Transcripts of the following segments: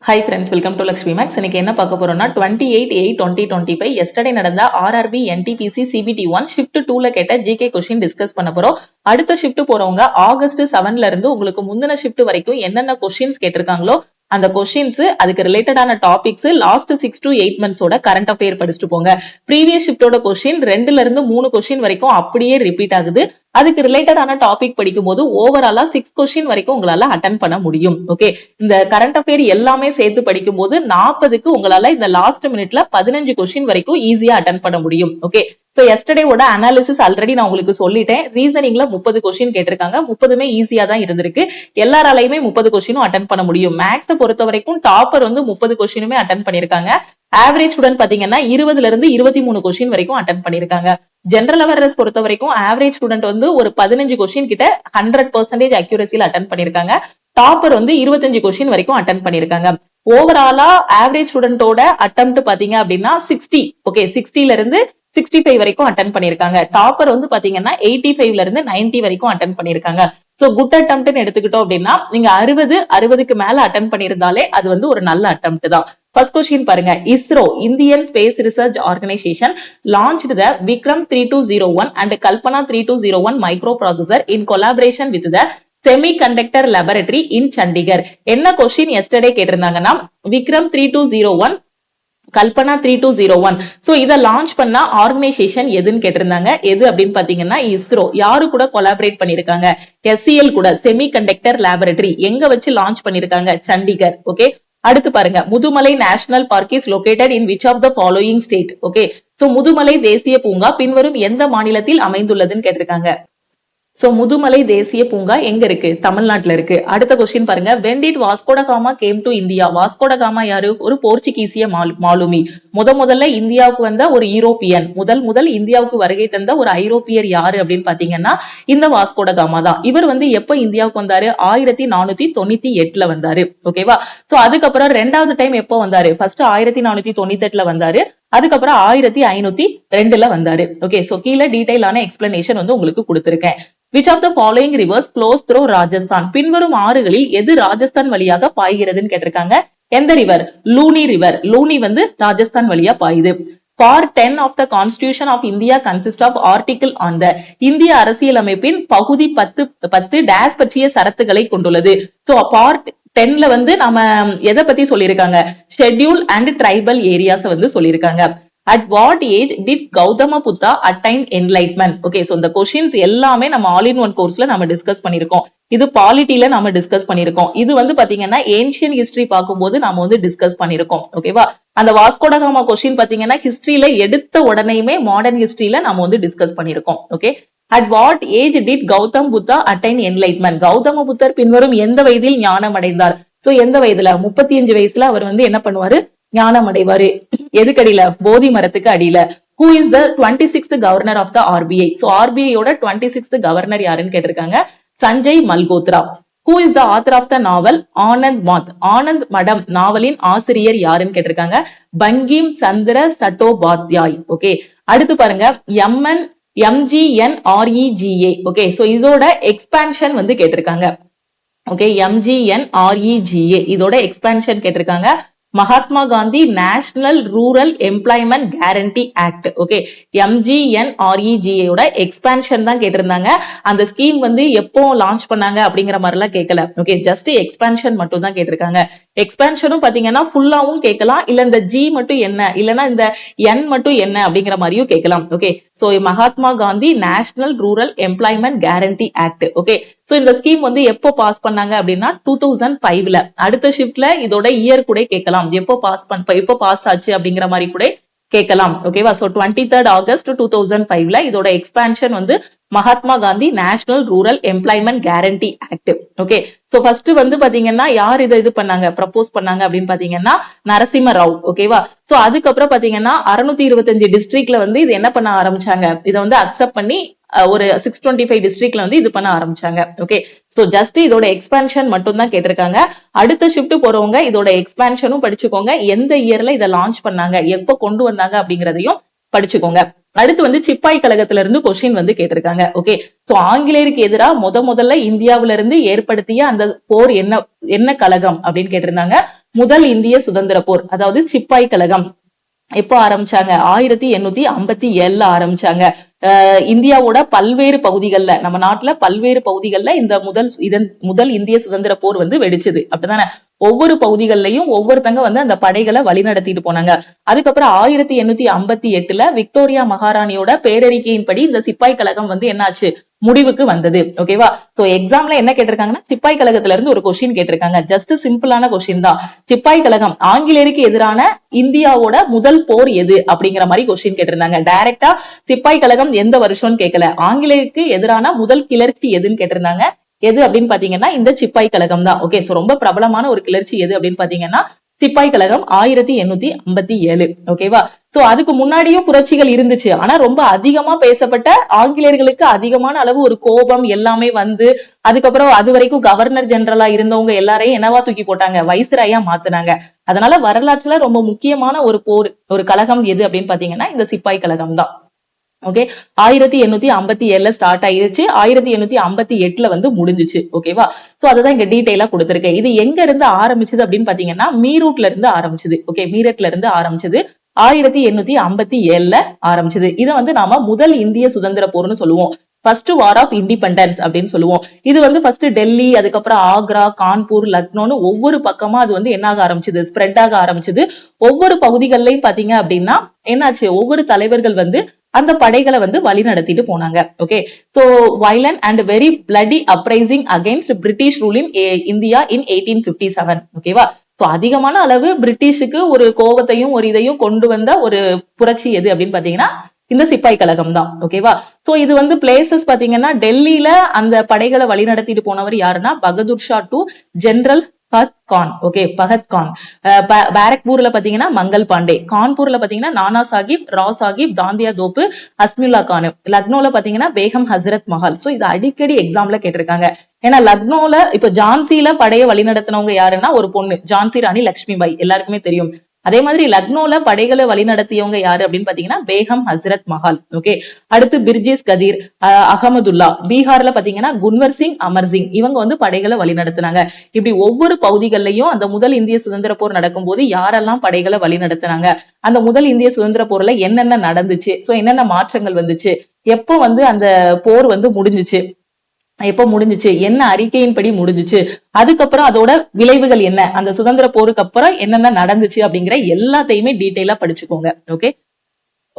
Hi friends, welcome to Lakshmi Max. இன்னைக்கு என்ன பார்க்க போறோம்னா 28/8/2025 yesterday நடந்த RRB NTPC CBT1 shift 2ல கேட்ட GK question டிஸ்கஸ் பண்ண போறோம். அடுத்த shift போறவங்க ஆகஸ்ட் 7ல இருந்து உங்களுக்கு முந்தின shift வரைக்கும் என்னென்ன questions கேட்டிருக்காங்களோ அந்த கொஸ்டின்ஸ் அதுக்கு ரிலேட்டடான டாபிக்ஸ் லாஸ்ட் 6 to 8 மந்த்ஸோட கரண்ட் அஃபேர் படிச்சுட்டு போங்க. ப்ரீவியஸ் ஷிஃப்டோட கொஸ்டின் 2ல இருந்து 3 கொஸ்டின் வரைக்கும் அப்படியே ரிப்பீட் ஆகுது. அதுக்கு ரிலேட்டடான டாபிக் படிக்கும் போது ஓவராலா 6 கொஸ்டின் வரைக்கும் உங்களால அட்டன் பண்ண முடியும். ஓகே, இந்த கரண்ட் அஃபேர் எல்லாமே சேர்த்து படிக்கும் போது 40க்கு உங்களால இந்த லாஸ்ட் மினிட்ல 15 கொஸ்டின் வரைக்கும் ஈஸியா அட்டன் பண்ண முடியும். ஓகே, சோ எஸ்டர்டேவோட அனாலிசிஸ் ஆல்ரெடி நான் உங்களுக்கு சொல்லிட்டேன். ரீசனிங்ல 30 கொஸ்டின் கேட்டிருக்காங்க. 30மே ஈஸியா தான் இருந்திருக்கு. எல்லாராலையுமே 30 கொஸ்டினும் அட்டன் பண்ண முடியும். மேக்ஸ் பொறுத்த வரைக்கும் டாப்பர் 30 கொஸ்டினுமே அட்டன் பண்ணிருக்காங்க. ஆவரேஜ் ஸ்டூடெண்ட் பாத்தீங்கன்னா 20ல இருந்து 23 கொஸ்டின் வரைக்கும் அட்டன் பண்ணிருக்காங்க. ஜெனரல் அவேர்னஸ் பொறுத்த வரைக்கும் ஆவரேஜ் ஸ்டூடெண்ட் ஒரு 15 கொஸ்டின் கிட்ட 100% அக்யூரசியில அட்டன் பண்ணிருக்காங்க. டாப்பர் 25 கொஸ்டின் வரைக்கும் அட்டன் பண்ணிருக்காங்க. ஓவராலா ஆவரேஜ் ஸ்டூடெண்டோட அட்டெம்ப்ட் பாத்தீங்க அப்படின்னா 60, ஓகே 60ல இருந்து 65 வரைக்கும் அட்டன் பண்ணிருக்காங்க. டாப்பர் பாத்தீங்கன்னா 85ல இருந்து 90 வரைக்கும் அட்டன் பண்ணிருக்காங்க. சோ குட் அட்டெம்ப்ட்னு எடுத்துக்கிட்டோம் அப்படின்னா நீங்க 60க்கு மேல அட்டன் பண்ணிருந்தாலே அது ஒரு நல்ல அட்டெம்ப்ட் தான். ஃபர்ஸ்ட் கொஸ்டின் பாருங்க. ISRO Indian space research organisation launched the Vikram 3201 and Kalpana 3201 microprocessor in collaboration with the Semiconductor Laboratory in Chandigarh. என்ன கொஸ்டின் எஸ்டர்டே கேட்டிருந்தாங்கன்னா விக்ரம் 3201 கல்பனா 3201. சோ இத லான்ச் பண்ண ஆர்கனைசேஷன் எதுன்னு கேட்டிருந்தாங்க. எது அப்படின்னு பாத்தீங்கன்னா இஸ்ரோ. யாரு கூட கொலாபரேட் பண்ணிருக்காங்க? SCL கூட, செமி கண்டக்டர் லேபரேட்டரி. எங்க வச்சு லான்ச் பண்ணிருக்காங்க? சண்டிகர். ஓகே, அடுத்து பாருங்க. Mudumalai national park is located in which of the following state? Okay, so Mudumalai தேசிய பூங்கா பின்வரும் எந்த மாநிலத்தில் அமைந்துள்ளதுன்னு கேட்டிருக்காங்க. சோ முதுமலை தேசிய பூங்கா எங்க இருக்கு? தமிழ்நாட்டுல இருக்கு. அடுத்த கொஸ்டின் பாருங்க. when did Vasco da Gama came to India? Vasco ட காமா யாரு? ஒரு போர்ச்சுகீசிய மாலுமி. முதல்ல இந்தியாவுக்கு வந்த ஒரு யூரோப்பியன். முதல் இந்தியாவுக்கு வருகை தந்த ஒரு ஐரோப்பியர் யாரு அப்படின்னு பாத்தீங்கன்னா இந்த வாஸ்கோ ட காமா தான். இவர் எப்ப இந்தியாவுக்கு வந்தாரு? 1498ல வந்தாரு. ஓகேவா? சோ அதுக்கப்புறம் ரெண்டாவது டைம் எப்போ வந்தாரு? ஃபர்ஸ்ட் 1498ல வந்தாரு. அதுக்கப்புறம் 1502ல வந்தாரு. ஓகே, சோ கீழே டீடைலான எக்ஸ்பிளனேஷன் உங்களுக்கு கொடுத்திருக்கேன். which of the following rivers flows through Rajasthan? பின்வரும் ஆறுகளில் எது ராஜஸ்தான் வழியாக பாய்கிறதுன்னு கேட்டிருக்காங்க. எந்த ரிவர்? லூனி ரிவர். லூனி ராஜஸ்தான் வழியா பாயுது. Part 10 of the Constitution of India consists of article on the இந்திய அரசியலமைப்பின் பகுதி 10 டேஸ் பற்றிய சரத்துக்களை கொண்டுள்ளது. சோ பார்ட் 10ல நாம எதை பத்தி சொல்லிருக்காங்க? ஷெட்யூல் அண்ட் ட்ரைபல் ஏரியாஸ் சொல்லிருக்காங்க. At what age did Gautama Buddha attain enlightenment? Okay, so இந்த கொஸ்டின்ஸ் எல்லாமே நம்ம ஆல் இன் ஒன் கோர்ஸ்ல நம்ம டிஸ்கஸ் பண்ணிருக்கோம். இது பாலிட்டில நம்ம டிஸ்கஸ் பண்ணிருக்கோம். இது பாத்தீங்கன்னா ஏன்ஷியன் ஹிஸ்டரி பார்க்கும்போது நாம டிஸ்கஸ் பண்ணிருக்கோம். ஓகேவா? அந்த வாஸ்கோ ட காமா கொஸ்டின் பாத்தீங்கன்னா ஹிஸ்டரியில எடுத்த உடனேயுமே மாடர்ன் ஹிஸ்டரியில நாம டிஸ்கஸ் பண்ணிருக்கோம். Okay, at what age did Gautam Buddha attain enlightenment? Gautama புத்தர் பின்வரும் எந்த வயதில் ஞானம் அடைந்தார்? சோ எந்த வயதுல? 35 வயசுல அவர் என்ன பண்ணுவாரு? ஞானம் அடைவாரு. எதுக்கடியில? போதி மரத்துக்கு அடியில. Who is the 26th governor of the RBI? So RBI யோட 26th governor யாருன்னு கேட்டிருக்காங்க. Sanjay Malhotra. Who is the author of the novel Anand மாத்? ஆனந்த் மடம் நாவலின் ஆசிரியர் யாருன்னு கேட்டிருக்காங்க. பங்கிம் சந்திர சட்டோபாத்யாய். ஓகே, அடுத்து பாருங்க. MGNREGA. ஓகே, சோ இதோட எக்ஸ்பான்ஷன் கேட்டிருக்காங்க. ஓகே, MGNREGA இதோட எக்ஸ்பான்ஷன் கேட்டிருக்காங்க. Mahatma Gandhi national rural employment guarantee act. Okay, MGNREGA யோட எக்ஸ்பான்ஷன் தான் கேட்டிருந்தாங்க. அந்த ஸ்கீம் எப்போ லான்ச் பண்ணாங்க அப்படிங்கிற மாதிரி எல்லாம் கேட்கல. ஓகே, ஜஸ்ட் எக்ஸ்பான்ஷன் மட்டும் தான் கேட்டிருக்காங்க. எக்ஸ்பான்ஷனும் பாத்தீங்கன்னா ஃபுல்லாவும் கேட்கலாம், இல்ல இந்த G மட்டும் என்ன, இல்லன்னா இந்த N மட்டும் என்ன அப்படிங்கிற மாதிரியும் கேட்கலாம். Okay, so Mahatma Gandhi national rural employment guarantee act. Okay, so இந்த ஸ்கீம் எப்போ பாஸ் பண்ணாங்க அப்படின்னா 2005ல. அடுத்த ஷிப்ட்ல இதோட இயர் கூட கேட்கலாம். எப்போ பாஸ் ஆச்சு அப்படிங்கிற மாதிரி கூட கேட்கலாம். ஓகேவா? சோ 23rd August 2005ல இதோட expansion Mahatma Gandhi national rural employment guarantee act. Okay, so first பாத்தீங்கன்னா யார் இது பண்ணாங்க, ப்ரப்போஸ் பண்ணாங்க அப்படின்னு பாத்தீங்கன்னா நரசிம்ம ராவ். ஓகேவா? சோ அதுக்கப்புறம் பாத்தீங்கன்னா 625 டிஸ்ட்ரிக்ட்ல இது என்ன பண்ண ஆரம்பிச்சாங்க, இதை அக்செப்ட் பண்ணி ஒரு 625 டிஸ்ட்ரிக்ட்ல இது பண்ண ஆரம்பிச்சாங்க. ஓகே, சோ ஜஸ்ட் இதோட எக்ஸ்பான்ஷன் மட்டும் தான் கேட்டிருக்காங்க. அடுத்த ஷிஃப்ட் போறவங்க இதோட எக்ஸ்பான்ஷனும் படிச்சுக்கோங்க. எந்த இயர்ல இதை லான்ச் பண்ணாங்க, எப்போ கொண்டு வந்தாங்க அப்படிங்கறதையும் படிச்சுக்கோங்க. அடுத்து சிப்பாய் கழகத்துல இருந்து கொஸ்டின் கேட்டிருக்காங்க. ஓகே, சோ ஆங்கிலேயருக்கு எதிராக முதல்ல இந்தியாவில இருந்து ஏற்படுத்திய அந்த போர் என்ன கழகம் அப்படின்னு கேட்டிருந்தாங்க. முதல் இந்திய சுதந்திர போர், அதாவது சிப்பாய் கழகம் எப்போ ஆரம்பிச்சாங்க? 1857 ஆரம்பிச்சாங்க. இந்தியாவோட பல்வேறு பகுதிகள்ல, நம்ம நாட்டுல பல்வேறு பகுதிகள்ல இந்த முதல் இந்திய சுதந்திர போர் வந்து வெடிச்சது, அப்படிதானே? ஒவ்வொரு பகுதிகள்லயும் ஒவ்வொருத்தங்க வந்து அந்த படைகளை வழிநடத்திட்டு போனாங்க. அதுக்கப்புறம் 1858 விக்டோரியா மகாராணியோட பேரறிக்கையின்படி இந்த சிப்பாய் கழகம் வந்து என்னாச்சு, முடிவுக்கு வந்தது. ஓகேவா? சோ எக்ஸாம்ல என்ன கேட்டிருக்காங்கன்னா, சிப்பாய் கழகத்துல இருந்து ஒரு கொஸ்டின் கேட்டிருக்காங்க. ஜஸ்ட் சிம்பிளான கொஸ்டின் தான். சிப்பாய் கழகம் ஆங்கிலேயருக்கு எதிரான இந்தியாவோட முதல் போர் எது அப்படிங்கிற மாதிரி கொஸ்டின் கேட்டிருந்தாங்க. டைரக்டா சிப்பாய் கழகம் எந்த வருஷம்னு கேட்கல, ஆங்கிலேயருக்கு எதிரான முதல் கிளர்ச்சி எதுன்னு கேட்டிருந்தாங்க. எது அப்படின்னு பாத்தீங்கன்னா இந்த சிப்பாய் கழகம் தான். ஓகே, சோ ரொம்ப பிரபலமான ஒரு கிளர்ச்சி எது அப்படின்னு பாத்தீங்கன்னா சிப்பாய் கழகம் 1857. ஓகேவா? சோ அதுக்கு முன்னாடியும் புரட்சிகள் இருந்துச்சு. ஆனா ரொம்ப அதிகமா பேசப்பட்ட, ஆங்கிலேயர்களுக்கு அதிகமான அளவு ஒரு கோபம் எல்லாமே வந்து, அதுக்கப்புறம் அது வரைக்கும் கவர்னர் ஜெனரலா இருந்தவங்க எல்லாரையும் என்னவா தூக்கி போட்டாங்க, வைஸ்ராயா மாத்துனாங்க. அதனால வரலாற்றுல ரொம்ப முக்கியமான ஒரு போர், ஒரு கழகம் எது அப்படின்னு பாத்தீங்கன்னா இந்த சிப்பாய் கழகம் தான். ஓகே, 1857 ஸ்டார்ட் ஆயிருச்சு, 1858 வந்து முடிஞ்சிச்சு. ஓகேவா? சோ அதுதான் இங்க டீடைலா கொடுத்திருக்கேன். இது எங்க இருந்து ஆரம்பிச்சது அப்படின்னு பாத்தீங்கன்னா மீரூட்ல இருந்து ஆரம்பிச்சது. ஓகே, மீரட்ல இருந்து ஆரம்பிச்சது, 1857 ஆரம்பிச்சது. இதை வந்து நாம முதல் இந்திய சுதந்திர போர்னு சொல்லுவோம். ஃபர்ஸ்ட் வார் ஆஃப் இண்டிபெண்டன்ஸ் அப்படின்னு சொல்லுவோம். இது வந்து ஃபர்ஸ்ட் டெல்லி, அதுக்கப்புறம் ஆக்ரா, கான்பூர், லக்னோன்னு ஒவ்வொரு பக்கமா அது வந்து என்ன ஆக ஆரம்பிச்சது, ஸ்ப்ரெட் ஆக ஆரம்பிச்சது. ஒவ்வொரு பகுதிகள்லயும் பாத்தீங்க அப்படின்னா என்னாச்சு, ஒவ்வொரு தலைவர்கள் வந்து அந்த படைகளை வந்து வழி நடத்திட்டு போனாங்க. Okay, so violent and very bloody uprising against British rule in India in 1857. ஓகேவா? சோ அதிகமான அளவு பிரிட்டிஷுக்கு ஒரு கோபத்தையும் ஒரு இதையும் கொண்டு வந்த ஒரு புரட்சி எது அப்படின்னு பாத்தீங்கன்னா இந்த சிப்பாய் கழகம் தான். ஓகேவா? சோ இது வந்து பிளேசஸ் பாத்தீங்கன்னா டெல்லியில அந்த படைகளை வழி நடத்திட்டு போனவர் யாருன்னா Bahadur Shah to general Bakht Khan. Okay, Bakht Khan. பாரக்பூர்ல பாத்தீங்கன்னா மங்கள் பாண்டே, கான்பூர்ல பாத்தீங்கன்னா நானா சாஹிப், ரா சாஹிப், தாந்தியா தோப்பு, அஸ்மில்லா கான், லக்னோல பாத்தீங்கன்னா பேகம் ஹசரத் மஹால். சோ இது அடிக்கடி எக்ஸாம்ல கேட்டிருக்காங்க. ஏன்னா லக்னோல இப்ப ஜான்சில படையை வழிநடத்தினவங்க யாருன்னா ஒரு பொண்ணு, ஜான்சி ராணி லட்சுமிபாய், எல்லாருக்குமே தெரியும். அதே மாதிரி லக்னோல படைகளை வழி நடத்தியவங்க யாரு அப்படின்னு பாத்தீங்கன்னா பேகம் ஹசரத் மஹால். ஓகே, அடுத்து பிர்ஜிஸ் கதீர், அகமதுல்லா. பீகார்ல பாத்தீங்கன்னா குன்வர் சிங், அமர் சிங், இவங்க வந்து படைகளை வழி நடத்தினாங்க. இப்படி ஒவ்வொரு பகுதிகளிலையும் அந்த முதல் இந்திய சுதந்திர போர் நடக்கும் போது யாரெல்லாம் படைகளை வழி நடத்தினாங்க, அந்த முதல் இந்திய சுதந்திர போர்ல என்னென்ன நடந்துச்சு, சோ என்னென்ன மாற்றங்கள் வந்துச்சு, எப்போ வந்து அந்த போர் வந்து முடிஞ்சிச்சு, எப்ப முடிஞ்சிச்சு, என்ன அறிக்கையின்படி முடிஞ்சிச்சு, அதுக்கப்புறம் அதோட விளைவுகள் என்ன, அந்த சுதந்திர போருக்கு அப்புறம் என்னென்ன நடந்துச்சு அப்படிங்கிற எல்லாத்தையுமே டீடைலா படிச்சுக்கோங்க. ஓகே,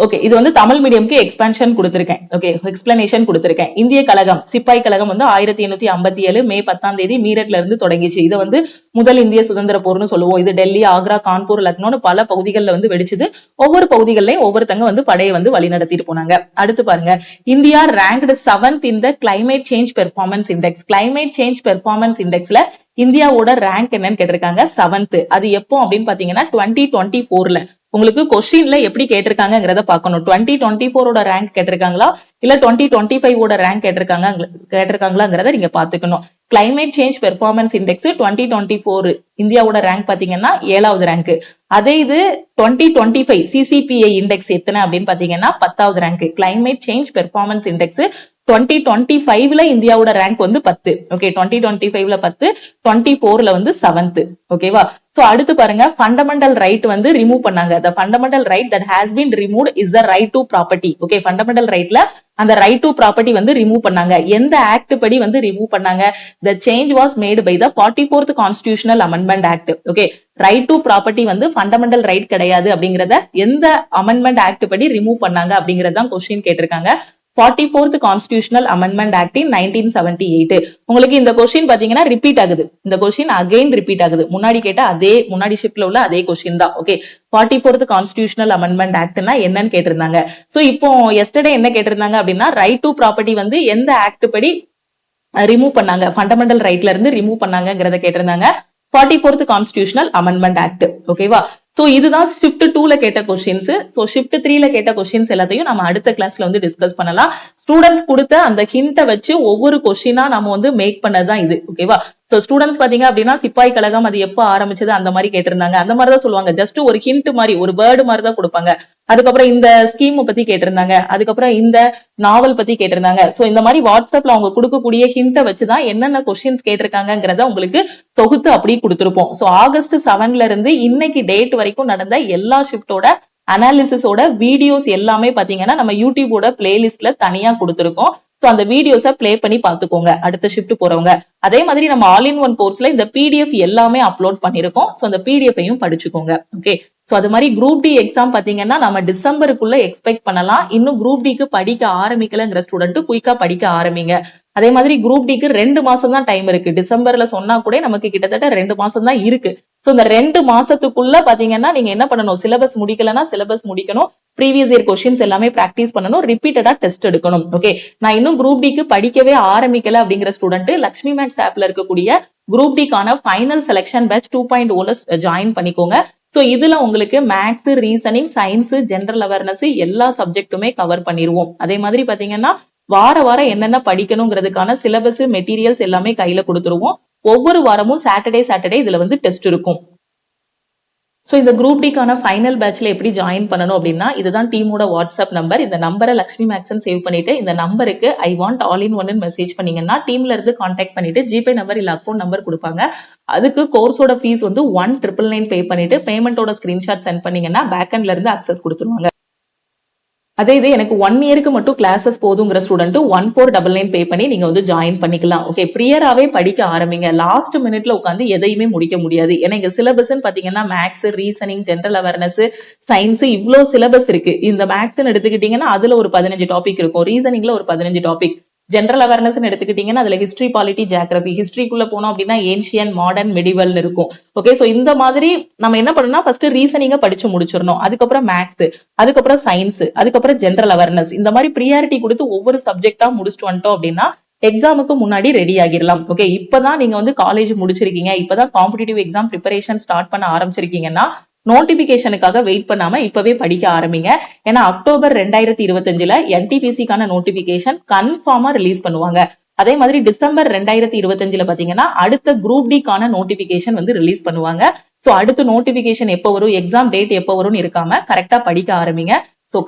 ஓகே, இது வந்து தமிழ் மீடியம்க்கு எக்ஸ்பான்ஷன் கொடுத்திருக்கேன். ஓகே, எக்ஸ்பிளனேஷன் கொடுத்திருக்கேன். இந்திய கழகம், சிப்பாய் கழகம் வந்து 1857 மே 10 மீரட்ல இருந்து தொடங்கிச்சு. இதை வந்து முதல் இந்திய சுதந்திர போர்னு சொல்லுவோம். இது டெல்லி, ஆக்ரா, கான்பூர், லக்னோன்னு பல பகுதிகளில் வந்து வெடிச்சது. ஒவ்வொரு பகுதிகளிலையும் ஒவ்வொருத்தங்க வந்து படையை வந்து வழி நடத்திட்டு போனாங்க. அடுத்து பாருங்க, India ranked 7th in the climate change performance index. climate change performance indexல இந்தியாவோட ரேங்க் என்னன்னு கேட்டிருக்காங்க, 7th. அது எப்போ அப்படின்னு பாத்தீங்கன்னா 2024ல. உங்களுக்கு கொஸ்டின்ல எப்படி கேட்டிருக்காங்கிறத பாக்கணும். 2024 ரேங்க் கேட்டிருக்காங்களா இல்ல 2025 ரேங்க் கேட்டிருக்காங்களாங்கிறத நீங்க பாத்துக்கணும். கிளைமேட் சேஞ்ச் பெர்ஃபார்மன்ஸ் இண்டெக்ஸ் 2024 இந்தியாவோட ரேங்க் பாத்தீங்கன்னா 7வது ரேங்க். அதே இது 2025 CCPI இண்டெக்ஸ் எத்தனை அப்படின்னு பாத்தீங்கன்னா 10வது rank. Climate change performance index 2025ல இந்தியாவோட ரேங்க் வந்து 10. ஓகே, 2025ல 10, 24ல வந்து 7th. ஓகேவா? சோ அடுத்து பாருங்க, ஃபண்டமெண்டல் ரைட் வந்து ரிமூவ் பண்ணாங்க. the fundamental right that has been removed is the right to property. Okay, fundamental ரைட்ல அந்த ரைட் டு ப்ராப்பர்ட்டி வந்து ரிமூவ் பண்ணாங்க. எந்த ஆக்ட் படி வந்து ரிமூவ் பண்ணாங்க? the change was made by the 44th constitutional amendment act. Okay, right to property வந்து fundamental right கிடையாது அப்படிங்கறத எந்த அமெண்ட்மெண்ட் ஆக்ட் படி ரிமூவ் பண்ணாங்க அப்படிங்கறதான் கொஸ்டின் கேட்டிருக்காங்க. 44th Constitutional Amendment Act in 1978. உங்களுக்கு இந்த கொஸ்டின் பாத்தீங்கன்னா ரிப்பீட் ஆகுது. இந்த கொஸ்டின் அகைன் ரிப்பீட் ஆகுது. முன்னாடி கேட்ட அதே, முன்னாடி ஷிப்ட்ல உள்ள அதே கொஸ்டின் தான். ஓகே, 44th Constitutional Amendment Actனா என்னன்னு கேட்டிருந்தாங்க. சோ இப்போ எஸ்டர்டே என்ன கேட்டிருந்தாங்க அப்படின்னா ரைட் டு ப்ராப்பர்ட்டி வந்து எந்த ஆக்ட் படி ரிமூவ் பண்ணாங்க, ஃபண்டமெண்டல் ரைட்ல இருந்து ரிமூவ் பண்ணாங்கிறத கேட்டிருந்தாங்க. 44th Constitutional Amendment Act. ஓகேவா? சோ இதுதான் ஷிஃப்ட் 2ல கேட்ட கொஸ்டின்ஸ். சோ ஷிஃப்ட் 3ல கேட்ட கொஸ்டின்ஸ் எல்லாத்தையும் நம்ம அடுத்த கிளாஸ்ல வந்து டிஸ்கஸ் பண்ணலாம். ஸ்டூடெண்ட்ஸ் கொடுத்த அந்த ஹிண்ட்டை வச்சு ஒவ்வொரு கொஸ்டினா நம்ம வந்து மேக் பண்ணதுதான் இது. ஓகேவா? சோ ஸ்டூடெண்ட்ஸ் பாத்தீங்க அப்படின்னா சிப்பாய் கழகம் அது எப்ப ஆரம்பிச்சது அந்த மாதிரி கேட்டிருந்தாங்க. அந்த மாதிரிதான் சொல்லுவாங்க. ஜஸ்ட் ஒரு ஹிண்ட் மாதிரி ஒரு வேர்டு மாதிரி தான் கொடுப்பாங்க. அதுக்கப்புறம் இந்த ஸ்கீம் பத்தி கேட்டிருந்தாங்க. அதுக்கப்புறம் இந்த நாவல் பத்தி கேட்டிருந்தாங்க. சோ இந்த மாதிரி வாட்ஸ்அப்ல அவங்க கொடுக்கக்கூடிய ஹிண்ட வச்சுதான் என்னென்ன கொஸ்டின்ஸ் கேட்டிருக்காங்கிறத உங்களுக்கு தொகுத்து அப்படி கொடுத்திருப்போம். சோ ஆகஸ்ட் 7ல இருந்து இன்னைக்கு டேட் வரைக்கும் நடந்த எல்லா ஷிப்டோட அனாலிசிஸோட வீடியோஸ் எல்லாமே பாத்தீங்கன்னா நம்ம யூடியூபோட பிளேலிஸ்ட்ல தனியா கொடுத்திருக்கோம். சோ அந்த வீடியோஸ பிளே பண்ணி பாத்துக்கோங்க அடுத்த ஷிஃப்ட் போறவங்க. அதே மாதிரி நம்ம ஆல் இன் ஒன் கோர்ஸ்ல இந்த பிடிஎஃப் எல்லாமே அப்லோட் பண்ணிருக்கோம். சோ அந்த பிடிஎஃப் படிச்சுக்கோங்க. ஓகே. சோ அது மாதிரி குரூப் டி எக்ஸாம் பாத்தீங்கன்னா நம்ம டிசம்பருக்குள்ள எக்ஸ்பெக்ட் பண்ணலாம். இன்னும் குரூப் டிக்கு படிக்க ஆரம்பிக்கலங்கிற ஸ்டூடெண்ட் குயிக்கா படிக்க ஆரம்பிங்க. அதே மாதிரி குரூப் டிக்கு 2 மாசம் தான் டைம் இருக்கு. டிசம்பர்ல சொன்னா கூட நமக்கு கிட்டத்தட்ட 2 மாசம் தான் இருக்கு. சோ இந்த 2 மாசத்துக்குள்ள பாத்தீங்கன்னா நீங்க என்ன பண்ணணும், சிலபஸ் முடிக்கலன்னா சிலபஸ் முடிக்கணும், ப்ரீவியஸ் இயர் கொஸ்டின்ஸ் எல்லாமே பிராக்டிஸ் பண்ணணும், ரிப்பீட்டடா டெஸ்ட் எடுக்கணும். ஓகே. நான் இன்னும் குரூப் டிக்கு படிக்கவே ஆரம்பிக்கல அப்படிங்கிற ஸ்டூடெண்ட் லக்ஷ்மி மேக்ஸ் ஆப்ல இருக்கக்கூடிய குரூப் டிக்கான ஃபைனல் செலக்ஷன் பேட்ச் 2.0ல ஜாயின் பண்ணிக்கோங்க. சோ இதுல உங்களுக்கு maths, reasoning, science, general awareness எல்லா சப்ஜெக்ட்டுமே கவர் பண்ணிருவோம். அதே மாதிரி பாத்தீங்கன்னா வாரம் என்னென்ன படிக்கணுங்கிறதுக்கான சிலபஸ் மெட்டீரியல்ஸ் எல்லாமே கையில கொடுத்துருவோம். ஒவ்வொரு வாரமும் சாட்டர்டே இதுல டெஸ்ட் இருக்கும். சோ இந்த குரூப் டிக்கான ஃபைனல் பேட்ச்ல எப்படி ஜாயின் பண்ணணும் அப்படின்னா இதுதான் டீமோட வாட்ஸ்அப் நம்பர். இந்த நம்பரை லக்ஷ்மி மேக்ஸ்ன்னு சேவ் பண்ணிட்டு இந்த நம்பருக்கு ஐ வாண்ட் ஆல் இன் ஒன்னு மெசேஜ் பண்ணீங்கன்னா டீம்ல இருந்து கான்டாக்ட் பண்ணிட்டு ஜிபே நம்பர் இல்ல அக்கௌண்ட் நம்பர் கொடுப்பாங்க. அதுக்கு கோர்ஸோட ஃபீஸ் 1,999 பே பண்ணிட்டு பேமெண்டோட ஸ்கிரீன்ஷாட் சென்ட் பண்ணீங்கன்னா பேக்எண்ட்ல இருந்து அக்சஸ் கொடுத்துருவாங்க. அதே இது எனக்கு 1 இயருக்கு மட்டும் கிளாஸஸ் போதுங்கிற ஸ்டூடெண்ட் 1499 பே பண்ணி நீங்க ஜாயின் பண்ணிக்கலாம். ஓகே. பிரியராவே படிக்க ஆரம்பிங்க. லாஸ்ட் மினிட்ல உட்காந்து எதையுமே முடிக்க முடியாது. ஏன்னா இங்க சிலபஸ் பாத்தீங்கன்னா maths, reasoning, general awareness, science இவ்வளவு சிலபஸ் இருக்கு. இந்த மேக்ஸ் எடுத்துக்கிட்டீங்கன்னா அதுல ஒரு 15 டாபிக் இருக்கும், ரீசனிங்ல ஒரு 15 டாபிக், ஜெனரல் அவேர்னஸ் எடுத்துக்கிட்டீங்கன்னா அதுல ஹிஸ்டரி, பாலிட்டி, ஜியோகிராபி, ஹிஸ்டரிக்குள்ள போனோம் அப்படின்னா ஏன்ஷியன், மாடர்ன், மெடிவல் இருக்கும். ஓகே. சோ இந்த மாதிரி நம்ம என்ன பண்ணணும்னா ஃபர்ஸ்ட் ரீசனிங்க படிச்சு முடிச்சிடணும். அதுக்கப்புறம் மேக்ஸ், அதுக்கப்புறம் சயின்ஸ், அதுக்கப்புறம் ஜெனரல் அவேர்னஸ், இந்த மாதிரி ப்ரியாரிட்டி கொடுத்து ஒவ்வொரு சப்ஜெக்டா முடிச்சுட்டு வந்துட்டோம் அப்படின்னா எக்ஸாமுக்கு முன்னாடி ரெடி ஆகிடலாம். ஓகே. இப்பதான் நீங்க காலேஜ் முடிச்சிருக்கீங்க, இப்பதான் காம்படிட்டிவ் எக்ஸாம் ப்ரிப்பரேஷன் ஸ்டார்ட் பண்ண ஆரம்பிச்சிருக்கீங்கன்னா நோட்டிபிகேஷனுக்காக வெயிட் பண்ணாம இப்பவே படிக்க ஆரம்பிங்க. ஏன்னா அக்டோபர் 2025ல என்டிபிசிக்கான நோட்டிபிகேஷன் கன்ஃபார்மா ரிலீஸ் பண்ணுவாங்க. அதே மாதிரி டிசம்பர் 2025ல பாத்தீங்கன்னா அடுத்த குரூப் டிக்கான நோட்டிபிகேஷன் ரிலீஸ் பண்ணுவாங்க. சோ அடுத்த நோட்டிபிகேஷன் எப்ப வரும், எக்ஸாம் டேட் எப்ப வரும்னு இருக்காம கரெக்டா படிக்க ஆரம்பிங்க. சோ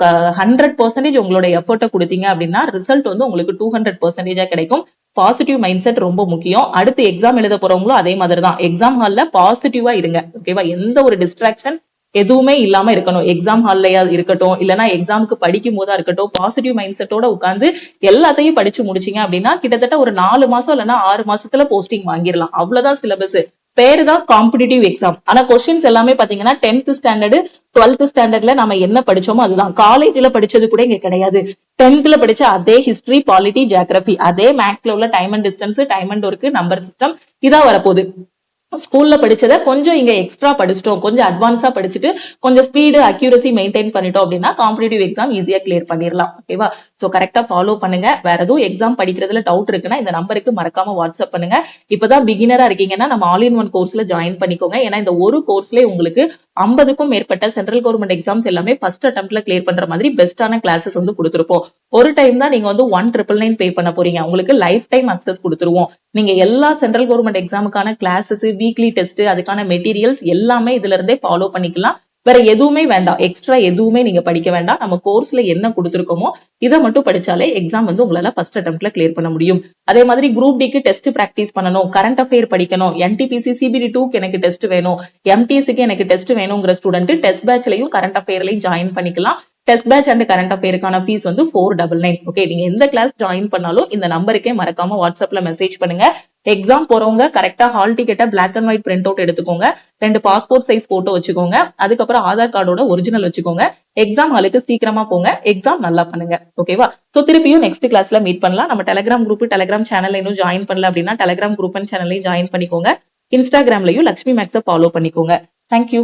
100% உங்களோட எஃபர்ட்டை கொடுத்தீங்க அப்படின்னா ரிசல்ட் உங்களுக்கு 200% கிடைக்கும். பாசிட்டிவ் மைண்ட் செட் ரொம்ப முக்கியம். அடுத்து எக்ஸாம் எழுத போறவங்களும் அதே மாதிரி தான். எக்ஸாம் ஹால்ல பாசிட்டிவா இருங்க. ஓகேவா. எந்த ஒரு டிஸ்ட்ராக்ஷன் எதுவுமே இல்லாம இருக்கணும். எக்ஸாம் ஹால்லயா இருக்கட்டும், இல்லனா எக்ஸாமுக்கு படிக்கும் போதா இருக்கட்டும், பாசிட்டிவ் மைண்ட் செட்டோட உட்கார்ந்து எல்லாத்தையும் படிச்சு முடிச்சீங்க அப்படின்னா கிட்டத்தட்ட ஒரு 4 மாசம் இல்லைன்னா 6 மாசத்துல போஸ்டிங் வாங்கிடலாம். அவ்வளவுதான் சிலபஸ். பேரு தான் காம்படிட்டிவ் எக்ஸாம். ஆனா கொஸ்டின்ஸ் எல்லாமே பாத்தீங்கன்னா 10th ஸ்டாண்டர்ட் 12th ஸ்டாண்டர்ட்ல நம்ம என்ன படிச்சோமோ அதுதான். காலேஜ்ல படிச்சது கூட இங்க கிடையாது. 10th படிச்ச அதே ஹிஸ்டரி, பாலிட்டி, ஜியோகிராபி, அதே மேக்ஸ்ல உள்ள time and distance, time and work, number system இதான் வரப்போகுது. ஸ்கூல்ல படிச்சத கொஞ்சம் இங்க எக்ஸ்ட்ரா படிச்சிட்டோம், கொஞ்சம் அட்வான்ஸா படிச்சுட்டு கொஞ்சம் ஸ்பீடு, அக்யூரசி மெயின்டைன் பண்ணிட்டோம் அப்படின்னா காம்படிட்டிவ் எக்ஸாம் ஈஸியா கிளியர் பண்ணிடலாம். ஓகேவா. சோ கரெக்டா ஃபாலோ பண்ணுங்க. வேற எதுவும் எக்ஸாம் படிக்கிறதுல டவுட் இருக்குன்னா இந்த நம்பருக்கு மறக்காம வாட்ஸ்அப் பண்ணுங்க. இப்பதான் பிகினரா இருக்கீங்கன்னா நம்ம ஆல் இன் ஒன் கோர்ஸ்ல ஜாயின் பண்ணிக்கோங்க. ஏன்னா இந்த ஒரு கோர்ஸ்ல உங்களுக்கு 50க்கும் மேற்பட்ட சென்ட்ரல் கவர்மெண்ட் எக்ஸாம்ஸ் எல்லாமே ஃபர்ஸ்ட் அட்டெம்ப்ட்ல கிளியர் பண்ற மாதிரி பெஸ்டான கிளாஸஸ் கொடுத்திருப்போம். ஒரு டைம் தான் நீங்க 1,999 பே பண்ண போறீங்க. உங்களுக்கு லைஃப் டைம் அக்சஸ் கொடுத்துருவோம். நீங்க எல்லா சென்ட்ரல் கவர்மெண்ட் எக்ஸாமுக்கான கிளாஸஸ், வீக்லி டெஸ்ட், அதுக்கான மெட்டீரியல்ஸ் எல்லாமே இதுல இருந்தே ஃபாலோ பண்ணிக்கலாம். வேற எதுவுமே வேண்டாம், எக்ஸ்ட்ரா எதுவுமே நீங்க படிக்க வேண்டாம். நம்ம கோர்ஸ்ல என்ன கொடுத்திருக்கோமோ இதை மட்டும் படிச்சாலே எக்ஸாம் உங்களால ஃபர்ஸ்ட் அட்டெம்ப்ட்ல கிளியர் பண்ண முடியும். அதே மாதிரி குரூப் டிக்கு டெஸ்ட் பிராக்டிஸ் பண்ணணும், கரண்ட் அஃபேர் படிக்கணும், என்டிபிசி சிபிடி 2க்கு எனக்கு டெஸ்ட் வேணும், எம்டிஎஸ்க்கு எனக்கு டெஸ்ட் வேணுங்கிற ஸ்டூடெண்ட் டெஸ்ட் பேட்ச்லயும் கரண்ட் அஃபேர்லயும் ஜாயின் பண்ணிக்கலாம். டெஸ்ட் பேட்ச் அண்ட் கரண்ட் அஃபேருக்கான ஃபீஸ் 499. ஓகே. நீங்க எந்த கிளாஸ் ஜாயின் பண்ணாலும் இந்த நம்பருக்கே மறக்காம வாட்ஸ்அப்ல மெசேஜ் பண்ணுங்க. எக்ஸாம் போறவங்க கரெக்டா ஹால் டிக்கெட்டை black and white print out எடுத்துக்கோங்க. 2 பாஸ்போர்ட் சைஸ் போட்டோ வச்சுக்கோங்க. அதுக்கப்புறம் ஆதார் கார்டோட ஒரிஜினல் வச்சுக்கோங்க. எக்ஸாம் ஹாலுக்கு சீக்கிரமா போங்க. எக்ஸாம் நல்லா பண்ணுங்க. ஓகேவா. சோ திருப்பியும் நெக்ஸ்ட் கிளாஸ்ல மீட் பண்ணலாம். நம்ம டெலிகிராம் குரூப், டெலிகிராம் சேனல்ல இன்னும் ஜாயின் பண்ணல அப்படின்னா டெலிகிராம் குரூப் அண்ட் சேனல்லையும் ஜாயின் பண்ணிக்கோங்க. இன்ஸ்டாகிராம்லயும் லக்ஷ்மி மேக்ஸை ஃபாலோ பண்ணிக்கோங்க. தேங்க்யூ.